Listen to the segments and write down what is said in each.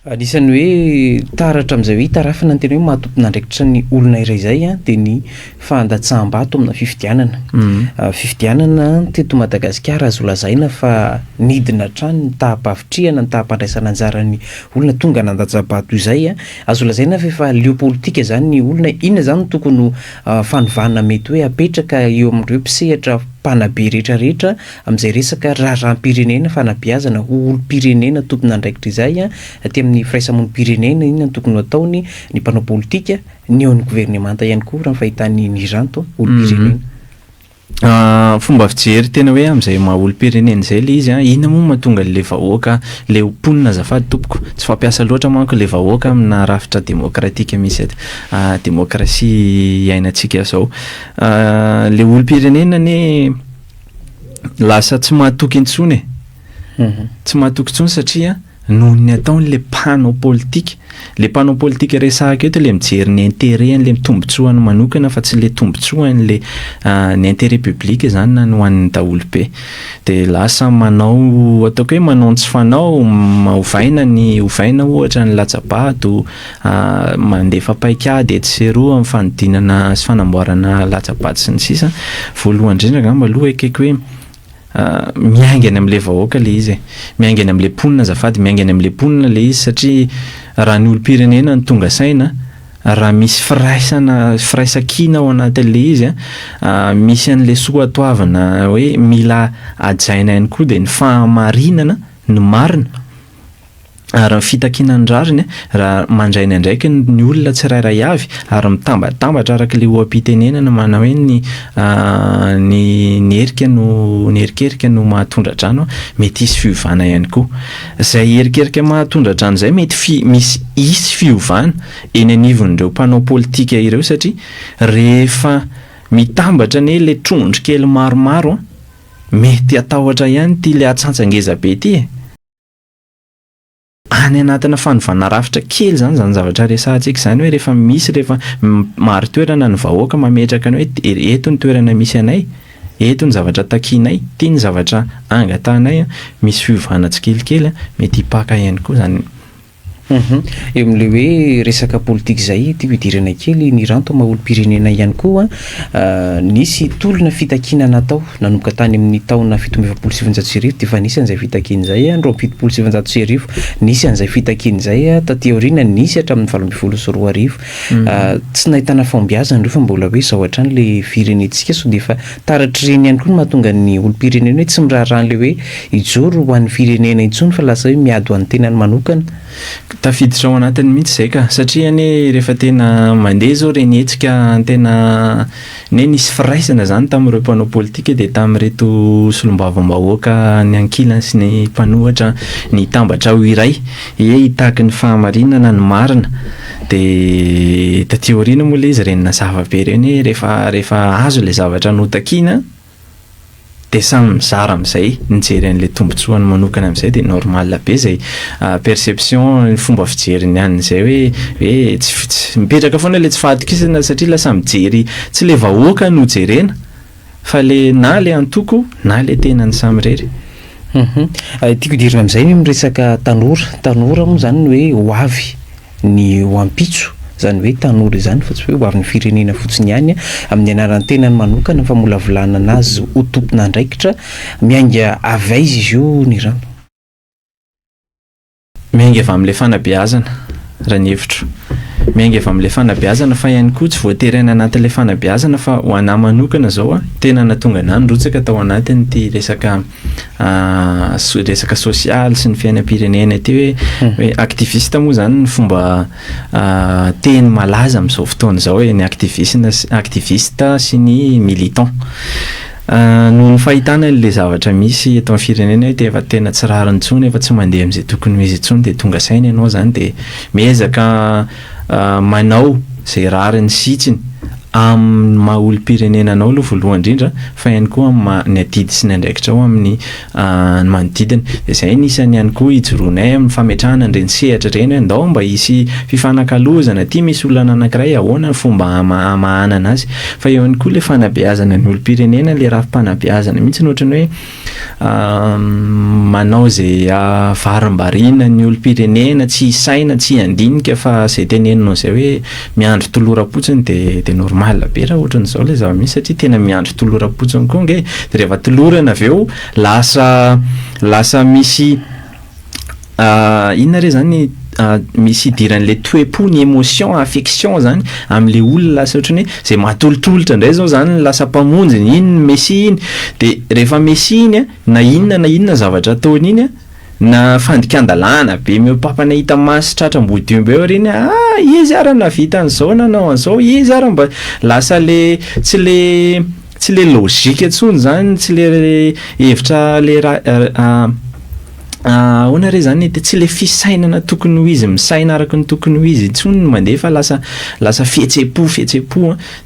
Anisan'ny hoe taratra amin'izay hoe hitarafana ny tena hoe mahatompona andraikitra ny olona iray izay dia ny fandatsaham-bato amina fifidianana. Fifidianana teto Madagasikara azo lazaina fa nidina hatrany ny tahampavitriana, ny tahampandraisana anjara ny olona tonga nandaja-bato izay azo lazaina fa efa lio politika zany ny olona. Inona zany tokony fanovana mety hoe apetraka eo amin'ireo mpisehatra mpanabe rehetrarehetra amin'izay resaka raharaham-pirenena fanabeazana olom-pirenena tompona andraikitra izay aty amin'ny firaisamonim-pirenena. Inona no tokony ataony ny mpanao politika, ny eo amin'ny gouvernemanta ihany koa raha ny fahitany ny ranto olom-pirenena. Fomba fijery tena hoe amin'izay maha olom-pirenena izay le izy inona moa mahatonga le vahoaka le omponina azafady tompoko, tsy fampiasa loatra manko le vahoaka amina rafitra demokratika misy demokrasia iainantsika zao. Le olom-pirenena ne lasa tsy mahatoky intsony tsy mahatoky intsony satria noho ny ataon'le mpanao politika. Le mpanao politika resahaka eto le mijery ny intérêt le mitombotsoany manokana fa tsy le tombotsoany le ny intérêt public zany na ho an'ny daholo-be. De lasa manao ataoko hoe manao tsy fanao, ovaina ohatra ny latsabato, mandefa paikady etseroa amin'ny fanodinana sy fanamboarana latsabato sy ny sisa. Voalohany indrindra angamba aloha ekeko hoe miaingana amin'le vahoaka le izy, miaingana amin'le mponina azafady, miaingana amin'le mponina le izy satria raha ny olom-pirenena ny tonga saina, raha misy firaisan-kina ao anatin'le izy misy an'le soatoavana hoe mila ajaina ihany koa dia ny fahamarinana no marina. Raha fitakinany rariny raha mandraina indraiky ny olona tsirairay avy ary mitambatambatra araka le oam-pitenenana mana hoe ny erikerika no mahatondra drano mety isy fiovana ihany koa. Izay erikerika mahatondra drano izay mety isy fiovana eny anivon'ireo mpanao politika ireo satria rehefa mitambatra ny le trondro kely maromaro mety atahotra ihany ty le atsantsan-geza be ty any anatina fanovana rafitra kely zany zavatra resahantsika izany hoe rehefa maro toerana ny vahoaka mametraka ny hoe eto ny toerana misy anay, eto ny zavatra takinay, ty ny zavatra angatanay, misy fiovana tsikelikely mety hipaka ihany koa zany. Eo amin'le hoe resaka politika izay tia fidirana kely ny ranto maha olom-pirenena ihany koa nisy tolona fitakina natao nanomboka tany amin'ny taona 1770 dia efa nisy an'izay fitakina izay 1770 nisy an'izay fitakina izay taty aoriana nisy hatramin'ny 1812 tsy nahitana fahombiazana ireo fa mbola hoe zao hatrany le firenentsika so dia efa taratry reny ihany koa no mahatonga ny olom-pirenena hoe tsy miraharahan'le hoe ijoro ho an'ny firenena intsony fa lasa hoe miady ho an'ny tenany manokana. Tafiditra ao anatiny mihitsy izay ka satria rehefa tena mandeha zao reny hetsika tena nisy firaisana zany tamin'ireo mpanao politika dia tamin'ireto solombavambahoaka ny ankilana sy ny mpanohatra ny tambatra ho iray hitaky ny fahamarinana ny marina. Dia taty aoriana moa le izy renina zavabe reny rehefa azo le zavatra notakiana dia samy mizara amin'izay nijery an'le tombotsoany manokana amin'izay dia normal be izay perception ny fomba fijeriny an'izay hoe tsy mipetraka foana le tsy fahatokisana satria lasa mijery tsy le vahoaka no jerena fa le na le antoko na le tenany samy rery. Tiako idirina amin'izay miresaka tanora moa zany hoe ho avy ny ho ampitso zany hoe tanora izany fa tsy hoe ho avy ny firenena fotsiny ihany amin'ny anaran'ny tenany manokana fa mbola volana anazy ho tompona andraikitra miainga avy aiza izy io ny rano. Miainga avy amin'ilay fanabeazana raha ny hevitro, miainga avy amin'ilay fanabeazana fa ihany koa tsy voatery any anatin'ilay fanabeazana fa ho anahy manokana zao tena natonga anahy nirotsaka tao anatiny ty resaka sosialy sy ny fiainam-pirenena ty hoe aktivista moa zany ny fomba teny malaza amin'izao fotoana izao ny aktivista sy ny militant. Noho ny fahitana le zavatra misy eto amin'ny firenena dia efa tena tsy rariny intsony efa tsy mandeha amin'izay tokony ho izy intsony dia tonga saina ianao zany dia miezaka manao izay rariny sitsiny amin'ny maha-olom-pirenenanao aloha voalohany indrindra fa ihany koa ny adidy sy ny andraikitra ao amin'ny manodidina. Dia izay nisany ihany koa ijoroanay amin'ny fametrahana ireny sehatra ireny hoe ndao mba hisy fifanakalozana, aty misy olana anankiray ahoana ny fomba amahanana azy. Fa eo ihany koa ilay fanabeazana ny olom-pirenena, ilay rafi-panabeazana mihitsy ohatrany hoe manao izay varim-bariana ny olom-pirenena, tsy hisaina, tsy handinika fa izay teneninao izay hoe miandry toloram-potsiny dia normal be raha ohatran'izao ilay zava-misy satria tena miandry toloram-potsiny koa nge. Dia rehefa tolorana avy eo lasa misy inona re zany misy idiran'ilay toe-po, ny émotion, affection zany amin'ilay olona, lasa ohatrany hoe izay mahatolotolotra indray zao zany lasa mpamonjy iny messi iny. Dia rehefa messi iny na inona zavatra ataony iny na fandikan-dalàna be mepapana hita masy tratrambody io eo reny izy ara navita an'izao nanao an'izao, izy ara mba lasa le tsy le logika intsony zany, tsy le hevitra le hoana re zany tsy le fisainana tokony ho izy misaina araka ny tokony ho izy intsony no mandeha fa lasa fihetsepo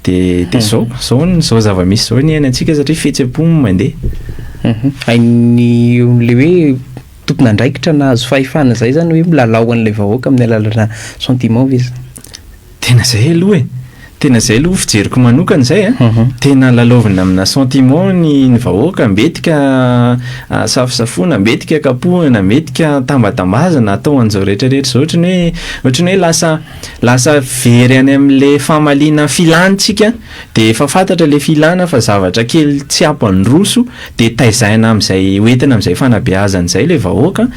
dia zao zava-misy zao ny ainantsika satria fihetsepo mandeha. Hainy le hoe tompona andraikitra na azo fahefana zay zany hoe milalao an'ilay vahoaka amin'ny alalana sentiment izy. Tena zay aloha tena zay aloha fijeriko manokana izay tena lalaovina amina sentiment ny vahoaka, mbetika safosafoana, mbetika kapohana, mbetika tambatambazana atao an'izao rehetrarehetra zao ohatrany hoe lasa very any amin'ilay fahamaliana filantsika dia efa fantatra ilay filana fa zavatra kely tsy ampandroso dia taizaina amin'izay hoentina amin'izay fanabeazana izay ilay vahoaka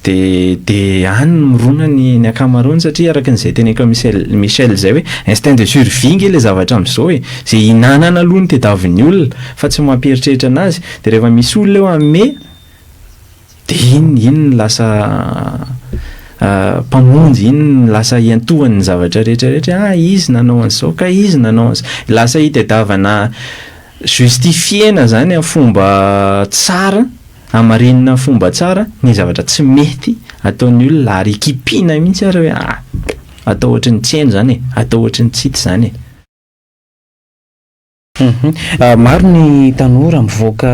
dia any mirona ny akamaroany satria araka n'izay teneniko Michel zay hoe instinct de survie ilay zavatra amin'izao izay hinanana aloha ny tediavin'ny olona fa tsy mampieritreritra anazy. Dia rehefa misy olona eo ame dia iny lasa mpamonjy, iny lasa iantohan'ny zavatra rehetrarehetra izy nanao an'izao ka izy nanao an'izao, lasa hitadiavana justifiena zany amin'ny fomba tsara, amarinina fomba tsara ny zavatra tsy mety ataon'ny olona ary kipina mihitsy ary hoe atao ohatry ny tseno zany atao ohatry ny tsity zany. Maro ny tanora mivoaka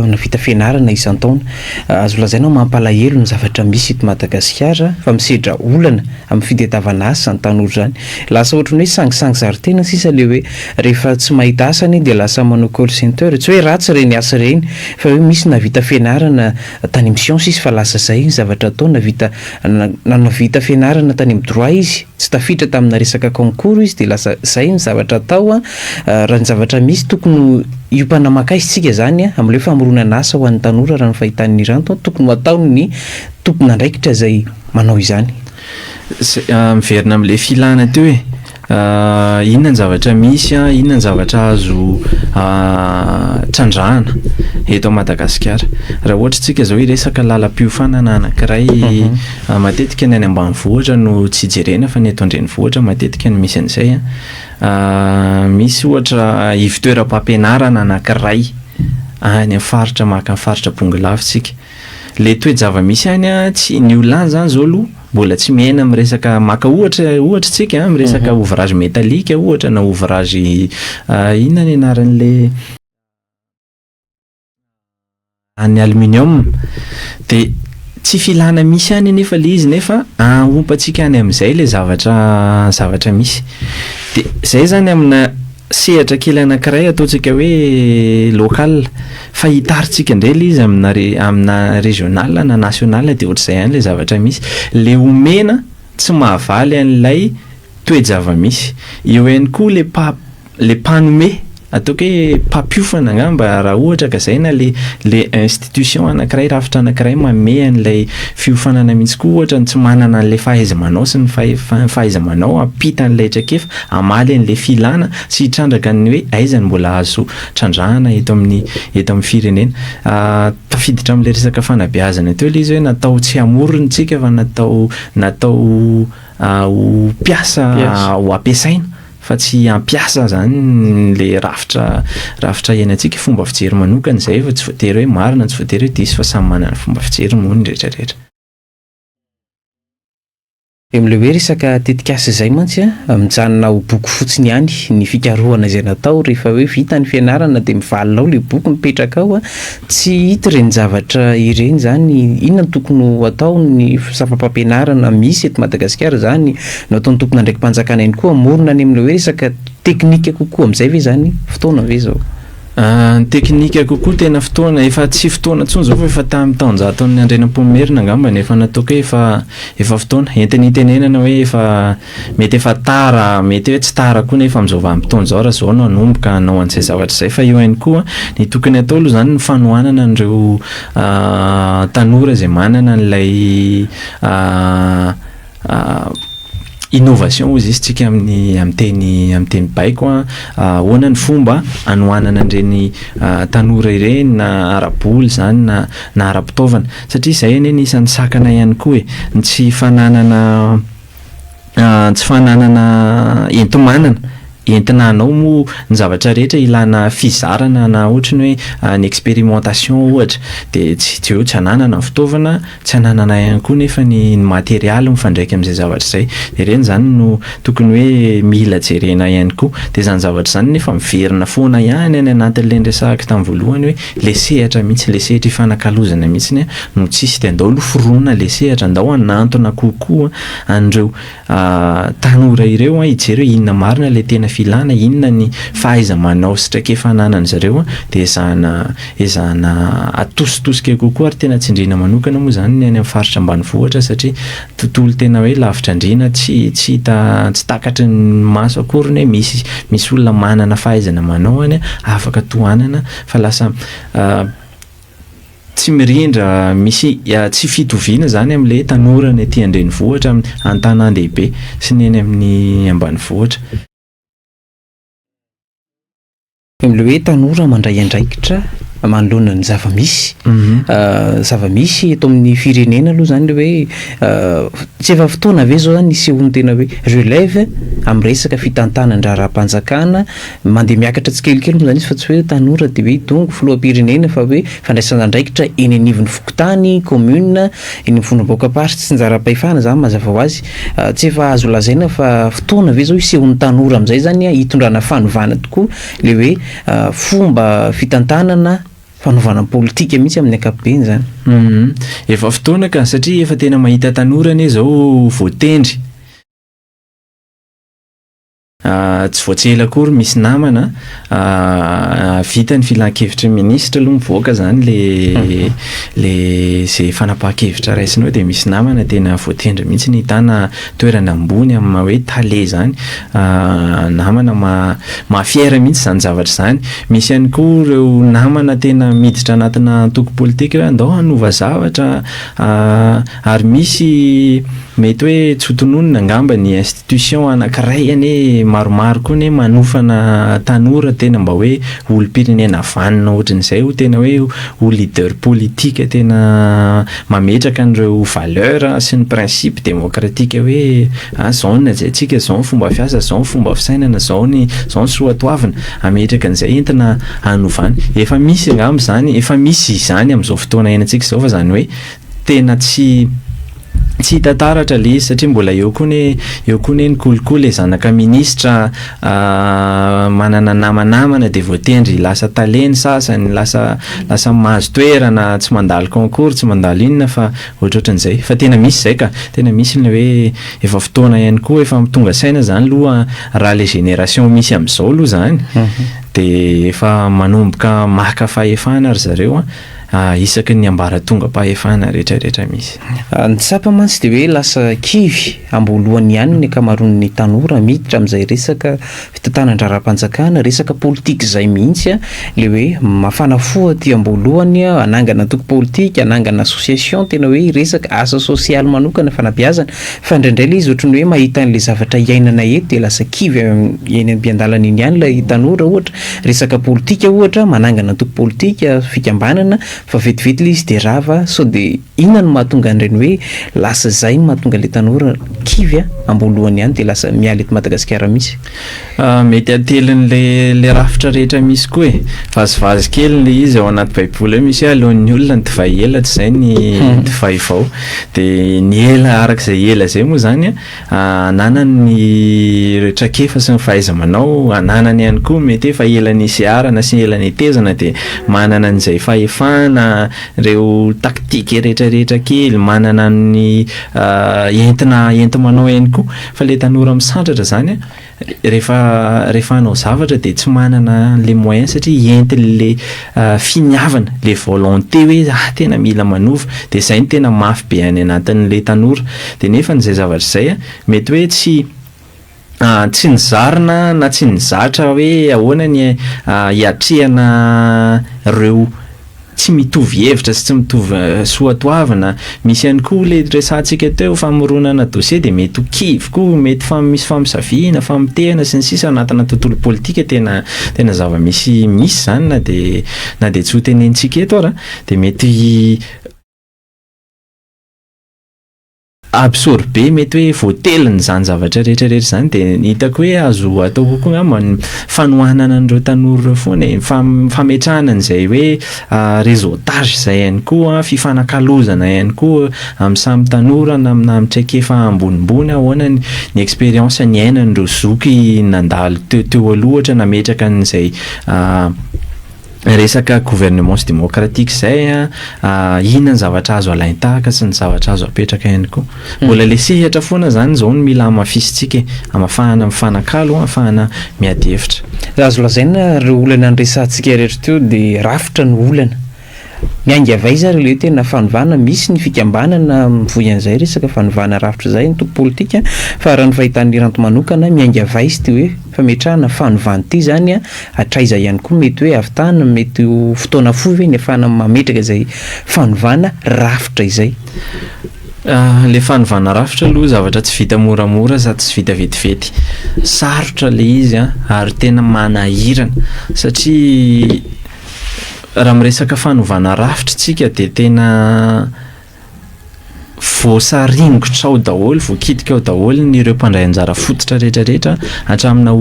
navita fianarana isan-taona, azo lazaina mampalahelo ny zavatra misy eto Madagasikara fa misedra olana amin'ny fitadiavana asa ny tanora zany. Lasa ohatrany hoe sangisangy zaritena sisa le hoe rehefa tsy mahita asany dia lasa manao call center, tsy hoe ratsy reny asa reny fa hoe misy navita fianarana tany amin'ny science izy fa lasa zay ny zavatra atao, navita fianarana tany amin'ny droit izy tsy tafitra tamina resaka concours izy dia lasa zay ny zavatra atao raha ny zavatra misy tokony iompanamakaizy isika zany amin'ilay famoronana asa ho an'ny tanora raha ny fahitan'ny ranto tokony atao ny tompona andraikitra izay manao izany. Miverina amin'ilay filana teo inona ny zavatra misy inona ny zavatra azo trandrahana eto Madagasikara. Raha ohatra tsika zao hiresaka lalam-piofanana anankiray matetika ny any ambanivohitra no tsy jerena fa ny eto an-drenivohitra matetika no misy an'izay misy ohatra ivitoeram-pampianarana anankiray any amin'ny faritra maka amin'ny faritra Bongolavitsika, le toe-java-misy any tsy ny olona zany zao aloha mbola tsy miaina amin'ny resaka maka ohatra tsika amin'ny resaka ouvrage métallique ohatra na ouvrage inona ny anaran'le any aluminium dia tsy filana misy any nefa le izy nefa ompatsika any amin'izay le zavatra misy. Dia zay zany amina sehatra kely anankiray ataontsika hoe local fa hitaritsika indray le izy amina régional na national dia ohatr'izay any le zavatra misy le omena tsy mahavaly an'ilay toe-java-misy. Eo ihany koa le panome ataoko hoe mpampiofana angamba raha ohatra ka zay na le institution anankiray rafitra anankiray manome an'ilay fiofanana mihitsy koa ohatra tsy manana an'ilay fahaiza-manao sy ny fahaiza-manao ampita an'ilay traikefa amaly an'ilay filana sy hitrandraka ny hoe aizany mbola azo trandrahana eto amin'ny firenena. Tafiditra amin'ilay resaka fanabeazana teo ilay izy hoe natao tsy hamorony tsika fa natao ho piasa ho ampiasaina fa tsy ampiasa zany le rafitra iainantsika. Fomba fijery manokana izay fa tsy voatery hoe marina, tsy voatery hoe diso fa samy manana fomba fijery moa ny rehetrarehetra. Am'le hoe resaka tetikasa izay mantsy mijanona ho boky fotsiny ihany ny fikarohana izay natao rehefa hoe vita ny fianarana dia mivalona ao le boky mipetraka ao tsy hita ireny zavatra ireny zany inona no tokony ho atao ny zava-pampianarana misy eto Madagasikara zany no ataon'ny tompona ndraiky mpanjakana ihany koa morona any amin'le hoe resaka teknika kokoa amin'izay ve zany fotoana ve zao? Teknika kokoa tena fotoana efa tsy fotoana intsony zao fa efa tamin'ny taonjaton'ny Andrenampomerina angambany efa nataoko hoe efa fotoana entiny itenenana hoe efa mety efa tara mety hoe tsy tara koa nefa amin'izao vanim-potoana zao raha zao no hanomboka hanao an'izay zavatra izay fa eo ihany koa ny tokony atao aloha zany ny fanohanana an'ireo tanora izay manana an'ilay innovation ozy izy tsika amin'ny teny baiko ahoana ny fomba anohanana an'ireny tanora ireny na ara-boly zany na ara-pitaovana satria izay anie ny isan'ny sakana ihany koa ny tsy fananana enti-manana entina anao moa ny zavatra rehetra ilana fizarana na ohatrany hoe ny expérimentation ohatra dia tsy eo tsy hananana ny fitaovana tsy hananana ihany koa nefa ny materialy mifandraika amin'izay zavatra izay dia ireny zany no tokony hoe mila jerena ihany koa dia zany zavatra zany nefa miverina foana ihany any anatin'ilay resahaka tamin'ny voalohany hoe le sehatra mihitsy le sehatra ifanakalozana mihitsy no tsisy dia andao loforonina le sehatra andao hanantona kokoa an'ireo tanora ireo hijery hoe inona marina le tena filana inona ny fahaiza manao sitraikefa hananany zareo dia ezahana atositosika kokoa ary tena tsindriana manokana moa zany ny any amin'ny faritra ambanivohitra satria tontolo tena hoe lavitra andriana tsy takatry ny maso akory ny hoe misy olona manana fahaizana manao any afaka tohanana fa lasa tsy mirindra misy tsy fitoviana zany amin'ilay tanora ny aty andrenivohitra an-tanan-dehibe sy ny eny amin'ny ambanivohitra. Amin'ilay hoe tanora mandray andraikitra manoloana ny zava-misy zava-misy eto amin'ny firenena aloha zany hoe tsy efa fotoana ve zao zany nisehony tena hoe relève amin'ny resaka fitantanan-draharam-panjakana mandeha miakatra tsikelikely moa zany izy fa tsy hoe tanora dia hoe dongo filoham-pirenena fa hoe fandraisana andraikitra eny anivon'ny fokontany commune eny mifondraboaka-paritra tsy njara-pahefana zany mazava ho azy tsy efa azo lazaina fa fotoana ve zao isehony tanora amin'izay zany hitondrana fanovana tokoa le hoe fomba fitantanana fanovana politika mihitsy amin'ny ankapobeny zany. Efa fotoana ka satria efa tena mahita tanora anie zao voatendry tsy voatsela akory misy namana vita ny filan-kevitra minisitra aloha mivoaka zany le zay fanapahan-kevitra raisinao dia misy namana tena voatendry mihitsy ny hitana toerana ambony amin'ny hoe tale zany namana mahafiera mihitsy zany zavatra zany misy ihany koa ireo namana tena miditra anatina antoko politika hoe andao hanova zavatra ary misy mety hoe tsy hotononina angamba ny institution anankiray anie maromaro koa ne manofana tanora tena mba hoe olom-pirenena vanina ohatran'izay ho tena hoe ho leader politika tena mametraka an'ireo valeur sy ny principe démocratique hoe zao ny ajaintsika zao ny fomba fiasa zao ny fomba fisainana zao ny soatoavina ametraka an'izay entina hanovana efa misy angamba zany efa misy izany amin'izao fotoana iainantsika zao fa zany hoe tena tsy hita taratra le izy satria mbola eo koa ny kolikoly le zanaka ministra manana namanamana dia voatendry lasa taleny sasany lasa mahazo toerana tsy mandalo concours tsy mandalo inona fa ohatrohatran'izay fa tena misy izay ka tena misy ny hoe efa fotoana ihany koa efa mitonga saina zany aloha raha le génération misy amin'izao aloha zany dia efa manomboka maka fahefana ry zareo isaky ny ambaratonga-pahefana rehetrarehetra misy. Ny tsapa mantsy dia hoe lasa kivy ambolohany ihany ny akamaroan'ny tanora miditra amin'izay resaka fitantanan-draharam-panjakana resaka politika izay mihitsy le hoe mafana fo aty ambolohany anangana antoko politika anangana association tena hoe resaka asa sosialy manokana fanabeazana fa indraindray le izy ohatrany hoe mahita an'ilay zavatra iainana eto dia lasa kivy eny am-piandalana iny ihany ilay tanora ohatra resaka politika ohatra manangana antoko politika fikambanana fa vetivety le izy de rava sao de inona no mahatonga an'ireny hoe lasa zay no mahatonga le tanora kivy ambolohany ihany de lasa miala eto Madagasikara misy. Mety atelin'le rafitra rehetra misy koa e, vazivazy kely le izy ao anaty baiboly misy hoe alohan'ny olona ny divay ela tsy zay ny divay vao, de ny ela arak'izay ela zay moa zany ananany rehetra-kefa sy ny fahaiza-manao, ananany ihany koa mety efa elany isiarana sy elany tezana de manana an'izay fahefana, reo taktika rehetrarehetra kely, manana ny enti-manao ihany koa, fa le tanora misandratra zany rehefa hanao zavatra de tsy manana le moyen satria entin'le finiavana, le volonté hoe tena mila manova, de zay ny tena mafy be any anatin'le tanora. De nefa n'izay zavatra izay mety hoe tsy nizarina na tsy nizatra hoe ahoana ny hiatrehana reo tsy mitovy hevitra sy tsy mitovy soatoavana. Misy ihany koa le resantsika teo famoronana dossier de mety ho kivy koa, mety misy famisaviana, famitehana sy ny sisa anatina tontolo politika tena zava-misy zany na de tsy ho tenentsika eto ara, de mety absorbe mety hoe voateliny zany zavatra rehetrarehetra zany, de hitako hoe azo atao kokoa ngamba ny fanohanana an'ireo tanora foana fametrahana an'izay hoe réseautage zay ihany koa, fifanakalozana ihany koa amin'ny samy tanora na mitraikefa ambonimbony ahoana ny expérience ny ainan'ireo zoky nandalo teo alohatra nametraka an'izay resaka gouvernement démocratique zay inona ny zavatra azo alain-tahaka sy ny zavatra azo apetraka ihany koa. Mbola le sehatra foana zany zao no mila amafisitsika amafahana mifanakalo, amafahana miady hevitra. Azo lazaina reo olana nyresantsika rehetra teo de rafitra ny olana miainga avay zary le tena fanovana, misy ny fikambanana mivoy an'izay resaka fanovana rafitra zay ny tompo politika, fa raha ny fahitan'ny ranto manokana miainga avay izy ty hoe fametrahana fanovana ity zany atraiza ihany koa mety hoe avitana mety ho fotoana fohy hoe ny afahana mametraka izay fanovana rafitra izay. Le fanovana rafitra aloha zavatra tsy vita moramora sady tsy vita vetivety, sarotra le izy ary tena manahirana satria raha miresaka fanovana rafitra tsika de tena voasaringotra ao daholo, voakitika ao daholo ireo mpandray anjara fototra rehetrarehetra hatramina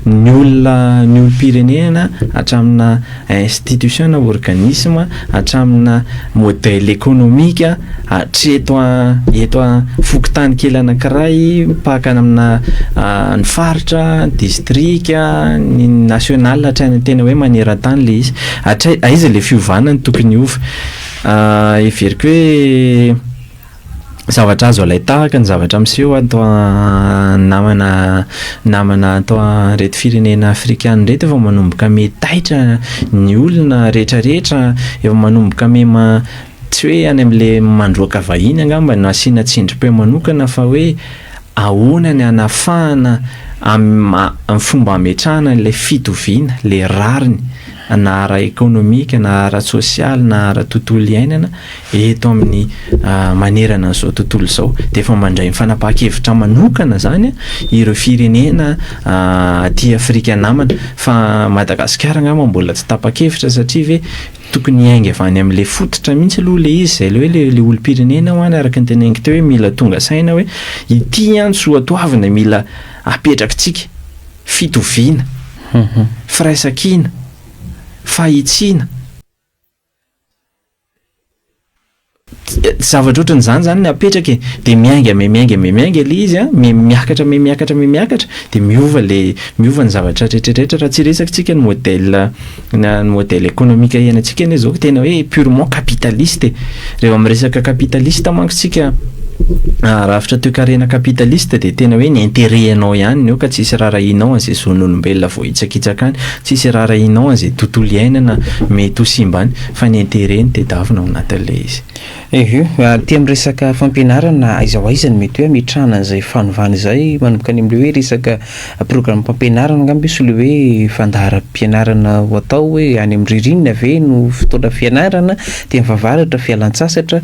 ny olom-pirenena, hatramina institution na organisme, hatramina modèle économique, hatreto fokotany kely anankiray mpakana amina ny faritra, district, ny national, hatrany tena hoe maneran-tany le izy, aiza le fiovana ny tokony ova. Everiko hoe zavatra azo alain-tahaka ny zavatra miseho atao namana atao reto firenena afrikana reto efa manomboka metaitra ny olona rehetrarehetra, efa manomboka tsy hoe any amin'le mandroaka vahiny angamba no asiana tsindrim-peo manokana fa hoe ahoana ny anafahana amin'ny fomba ametrahana le fitoviana, le rariny na ara économique na ara social na ara tontolo iainana eto amin'ny manerana an'izao tontolo izao, de efa mandray mifanapahan-kevitra manokana zany ireo firenena aty Afrika namana, fa Madagascar angamba mbola tsy tapa-kevitra satria ve tokony hainga avy any amin'le fototra mihitsy aloha le izy zay le olom-pirenena hoany araka ny teneniko teo hoe mila tonga saina hoe ity ihany soatoavina mila apetrakatsika, fitoviana, firaisan-kina, fahitsiana, zavatra ohatran'izany zany apetraka de miainga le izy miakatra de miova ny zavatra rehetrarehetra raha tsy resakitsika ny modèle économique iainantsika ane zao tena hoe purement capitaliste. Rehefa miresaka capitaliste manko tsika rafitra toe-karena capitaliste de tena hoe ny intérêt anao ihany eo ka tsisy rarahinao an'izay zon'olombelona vao hitsakitsaka any, tsisy rarahinao an'izay tontolo iainana mety ho simba any, fa ny intérêt ny tedavina ao anatin'le izy. Ty am'resaka fampianarana aiza ho aiza ny mety hoe ametrahana an'izay fanovana izay manomboka any amin'le hoe resaka programme fampianarana angamba sy le hoe fandaharam-pianarana ho atao hoe any amin'ny ririnina ve no fotoana fianarana, de mivavaratra fialan-tsasatra,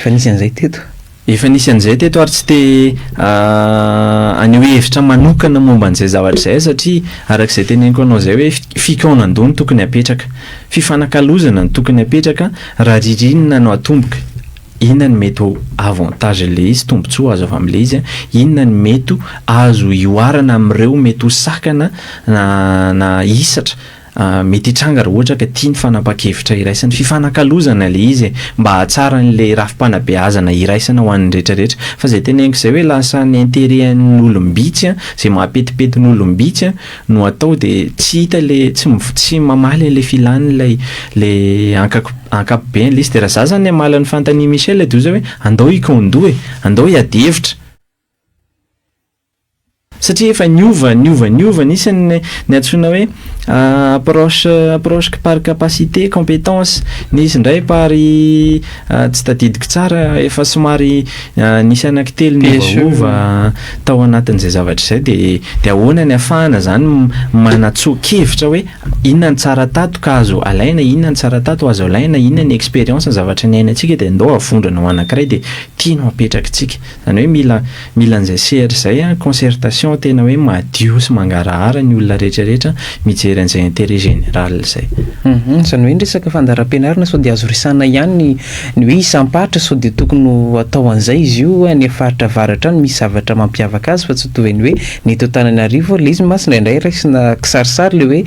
fa nisy an'izay teto. Efa nisy an'izay teto ary tsy te anio hevitra manokana momba an'izay zavatra izay satria arak'izay teneniko anao izay hoe fikaonandò no tokony hapetraka, fifanakalozana no tokony hapetraka raha ririnina no atomboka. Inona no mety ho avantage le izy, tombontsoa azo avy amin'le izy, inona no mety azo ioarana amin'ireo mety ho sakana na hisatra mety hitranga raha ohatra ka tia ny fanapa-kevitra iraisana, fifanakalozana le izy mba hahatsara n'le rafim-panabeazana iraisana ho an'ny rehetrarehetra. Fa izay teneniko izay hoe lasa ny intérêt-ny olombitsy izay mahapetipety ny olombitsy no atao dia tsy hita le tsy mamaly le filany le ankapobeany le izy. Dia raha za zany amala ny fantany Michel dia zao hoe andao hikondoa andao hiady hevitra satria efa niova nisany ny antsoina hoe approche par capacité compétence, nisy indray pary tsy tadidiko tsara efa somary nisy anankitelo niovaova tao anatin'izay zavatra izay dia ahoana ny ahafahana zany manatsoa-kevitra hoe inona ny tsara tato ka azo alaina, inona ny tsara tato azo alaina, inona ny expérience ny zavatra ny ainatsika dia andao avondrana ho anankiray dia tiano apetraka tsika. Zany hoe mila an'izay sehatra izay concertation tena hoe madio sy mangarahara ny olona rehetrarehetra mijery an'izay intérêt général izay. Zany hoe resaka fandaharam-pianarana sao dia azo risana ihany ny hoe isampahatra sao dia tokony atao an'izay izy io any faritra avaratra any misy zavatra mampiavaka azy fa tsy toy ny hoe ny eto Antananarivo le izy masina indray raisina kisarisary le hoe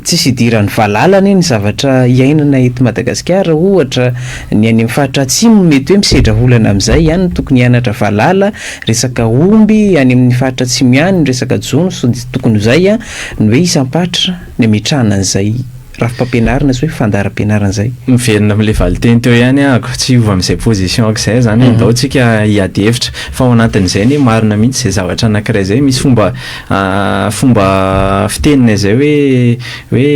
tsisy idiran'ny valalana ny zavatra iainana eto Madagascar ohatra ny any amin'ny faritra atsimo mety hoe misedra olana amin'izay ihany tokony hianatra valala, resaka omby any amin'ny faritra atsimo ihany resaka jono so dia tokony izay ny hoe isampahatra ny mitrahana an'izay rafim-pampianarana sy hoe fandaharam-pianarana izay. Miverina amin'ilay valiteny teo ihany ako tsy hiova amin'izay position izay zany andao tsika hiady hevitra fa ao anatin'izay ny marina mihitsy izay zavatra anankiray izay misy fomba fitenina izay hoe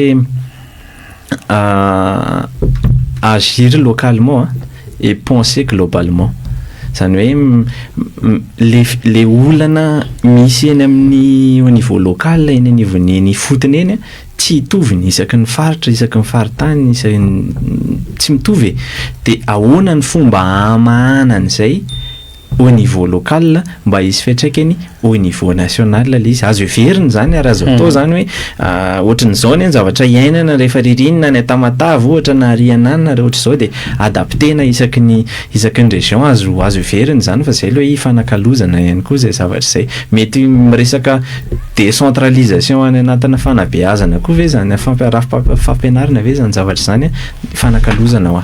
agir localement et penser globalement. Zany hoe le olana misy eny amin'ny au niveau local eny anivon'ny fotony eny tsy hitovy ny isaky ny faritra, isaky ny faritany, tsy mitovy dia ahoana ny fomba hamahanana izay au niveau local mba hisy fiantraikany au niveau national le izy azo heverina zany ary azo atao zany hoe ohatran'izao ny zavatra iainana rehefa ririnina ny Tamatave ohatra na Rianana rehefa ohatra izao dia adaptena isaky ny région azo heverina zany fa izay aloha ifanakalozana ihany koa izay zavatra izay mety miresaka décentralisation any anatina fanabeazana koa ve zany fampianarana ve zany zavatra zany fanakalozana ho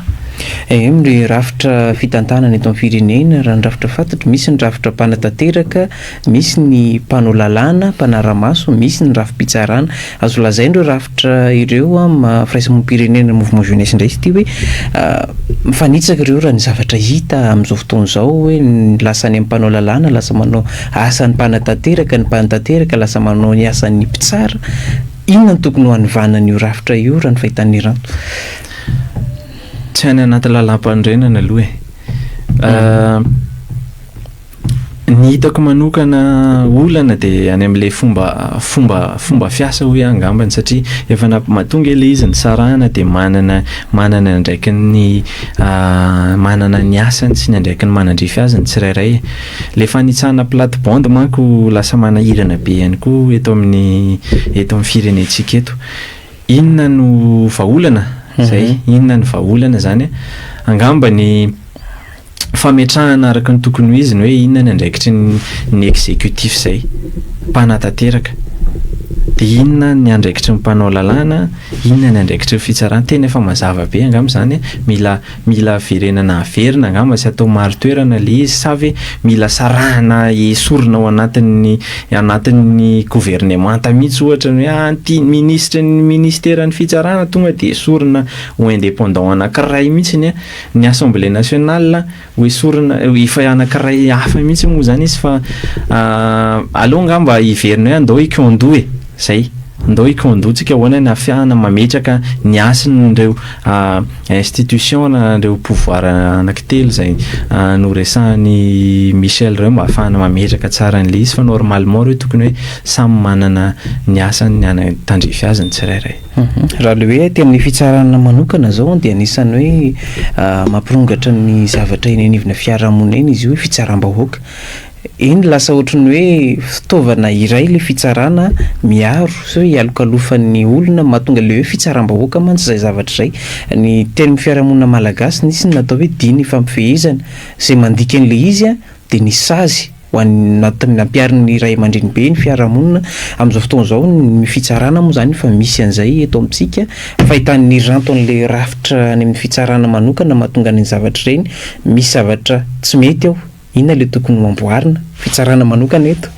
ny rafitra fitantanana eto amin'ny firenena raha ny rafitra fantatro misy ny rafitra mpanatanteraka, misy ny mpanao lalàna, mpanara-maso, misy ny rafim-pitsarana. Azo lazaina ireo rafitra ireo firaisamonim-pirenena mouvement jeunesse indray izy ity hoe mifanitsaka ireo raha ny zavatra hita amin'izao fotoana izao hoe lasa any amin'ny mpanao lalàna lasa manao asan'ny mpanatanteraka, ny mpanatanteraka lasa manao ny asan'ny mpitsara. Inona no tokony ho anovanan'io rafitra io raha ny fahitan'ny ranto? Tsy any anaty lalam-pandrenana aloha ny hitako manokana olana dia any amin'ilay fomba fiasa hoy angambany satria efa mahatonga ilay izy ny sarana dia manana ndraiky ny manana ny asany sy ny andraiky ny manandrify azany tsirairay. Le fanitsana plate-bande manko lasa manahirana be ihany koa eto amin'ny firenentsika eto. Inona no vahaolana zay, inona ny vahaolana zany angamba ny fametrahana araka ny tokony ho izy ny hoe inona ny andraikitry ny exécutif zay mpanatanteraka dia inona ny andraikitry ny mpanao lalàna, inona ny andraikitry ny fitsarana. Tena efa mazava be angamba zany mila verenana averina angamba sy atao maro toerana le izy sa ve mila sarahana esorina ao anatin'ny gouvernemanta mihitsy ohatra ny hoe ny ministèran'ny fitsarana tonga dia esorina ho indépendant anankiray mihitsy ny assemblée nationale ho esorina efa anankiray hafa mihitsy moa zany izy fa aloha angamba hiverina hoe andao hikondoe zay ndao ikondotsika ahoana ny afiahana mametraka ny asin'ireo institution nareo pouvoir anankitelo zay noresahan'ny Michel reo mba ahafahana mametraka tsara n'le izy fa normalement reo tokony hoe samy manana ny asany tandrefy azy ny tsirairay. Raha le hoe tenin'ny fitsarana manokana zao dia anisany hoe mampirongatra ny zavatra eny anivona fiarahamonina eny izy io fitsaram-bahoaka. Eny lasa ohatrany hoe fitaovana iray le fitsarana miaro so hialokalofan'ny olona mahatonga le hoe fitsaram-bahoaka mantsy zay zavatra zay. Ny tenin'ny fiarahamonina malagasy nisy natao hoe diny fampifehezana zay mandika an'le izy dia ny sazy ho an'ny nampiarin'ny ray aman-dreny be ny fiarahamonina amin'izao fotoana izao ny fitsarana moa zany fa misy an'izay eto amintsika fahitan'ny ranto an'le rafitra any amin'ny fitsarana manokana mahatonga ny zavatra ireny misy zavatra tsy mety ao inona le tokony mamboarina fitsarana manokana eto.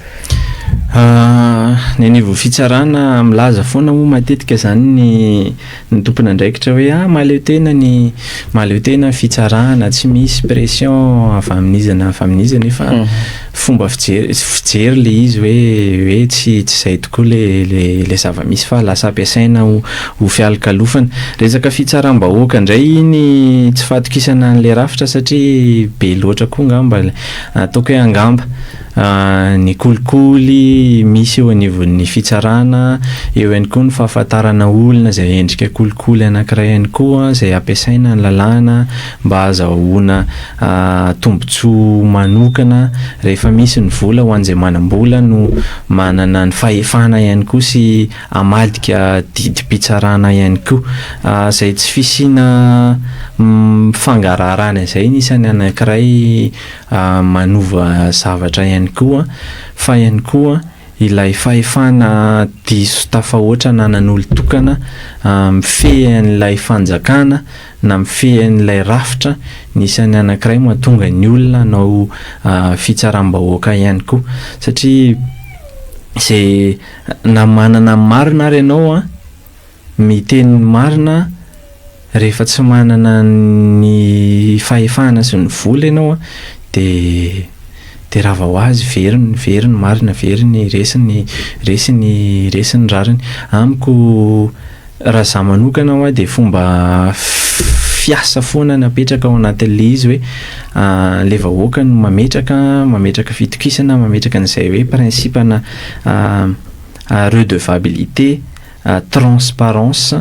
Ny anivo fitsarana milaza foana moa matetika zany ny tompona andraikitra hoe mahaleo tena fitsarana tsy misy pression afaminizana efa fomba fijery le izy hoe tsy zay tokoa le zava-misy fa lasa ampiasaina ho fialokalofana. Resaka fitsaram-bahoaka indray iny tsy fahatokisana an'le rafitra satria be loatra koa ngamba ataoko hoe angamba ny kolikoly misy eo anivon'ny fitsarana, eo ihany koa ny fahafantarana olona zay endrika kolikoly anankiray ihany koa zay ampiasaina ny lalàna mba azahoana tombotsoa manokana rehefa misy ny vola ho an'izay manam-bola no manana ny fahefana ihany koa sy amadika didim-pitsarana ihany koa zay tsy fisiana fangararana izay nisany anankiray manova zavatra ihany koa fa ihany koa ilay fahefana diso tafahoatra nanan'olo tokana mifehan'ilay fanjakana na mifehan'ilay rafitra nisany anankiray mahatonga ny olona nao fitsaram-bahoaka ihany koa satria zay na manana marina ary ianao miteny marina rehefa tsy manana ny fahefana sy ny vola ianao dia raha vao azy veriny marina veriny resiny rariny amiko raha za manokana dia fomba fiasa foana napetraka ao anatin'le izy hoe le vahoaka no mametraka fitokisana mametraka an'izay hoe principena redevabilité transparence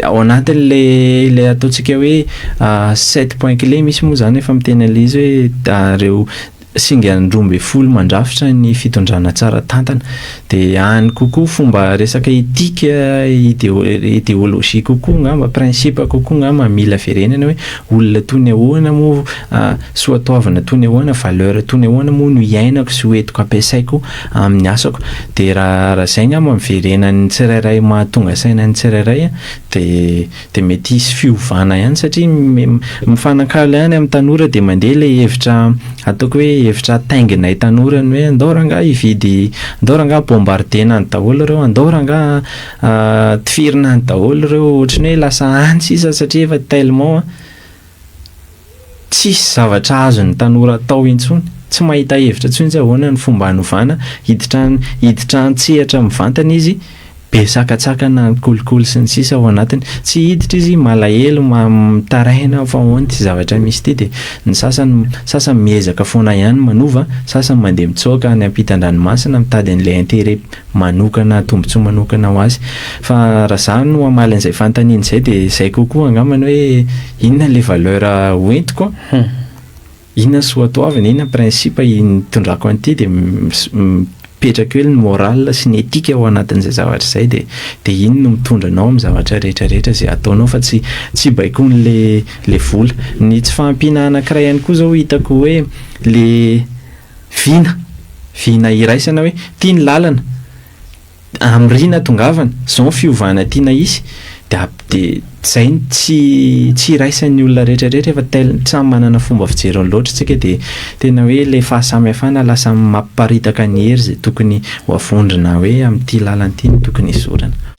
ao anatin'le ataontsika hoe 7 point clé misy moa zany efa miteny an'le izy hoe reo singa 12 mandrafitra ny fitondrana tsara tantana dia any kokoa fomba resaka etika idéologie kokoa ngamba principe kokoa ngamba mila verenana hoe olona toy ny ahoana moa soatoavana toy ny ahoana valeur toy ny ahoana moa no iainako sy hoentiko ampiasaiko amin'ny asako dia raha zay ngamba miverenan'ny tsirairay mahatonga saina ny tsirairay dia mety hisy fiovana ihany satria mifanakalo ihany amin'ny tanora dia mandeha le hevitra ataoko hoe hevitra tainginay tanora ny hoe andao ranga hividy andao ranga bombardena ny daholo reo andao ranga tifirina ny daholo reo ohatrany hoe lasa antsy isa satria efa tellement tsisy zavatra azo ny tanora atao intsony tsy mahita hevitra intsony tsy ahoana ny fomba hanovana hiditra antsehatra mivantana izy besakatsakana kolikoly sy ny sisa ao anatiny tsy hiditra izy malahelo mitarahina fa ahoana ty zavatra misy ty dia ny sasany miezaka foana ihany manova sasany mandeha mitsoaka ny ampitan-dranomasina mitady an'ilay intérêt manokana tombotsoa manokana ho azy fa raha za no amaly an'izay fantaniana izay dia izay kokoa angambany hoe inona le valeur hoentiko inona soatoavana inona principe hitondrako an'ity dia petraka hoe ny moral sy ny etika ao anatin'izay zavatra izay dia iny no mitondranao amin'ny zavatra rehetrarehetra izay ataonao fa tsy baikoany le vola ny tsy fahampiana anankiray ihany koa zao hitako hoe le vina iraisana hoe tia ny lalana amrina tongavana zao fiovana tiana isy dia zay tsy iraisan'ny olona rehetrarehetra efa samy manana fomba fijerony loatra tsika dia tena hoe le fahasamihafana lasa mamparitaka ny hery zay tokony ho avondrina hoe amin'ity lalana ity no tokony isorana.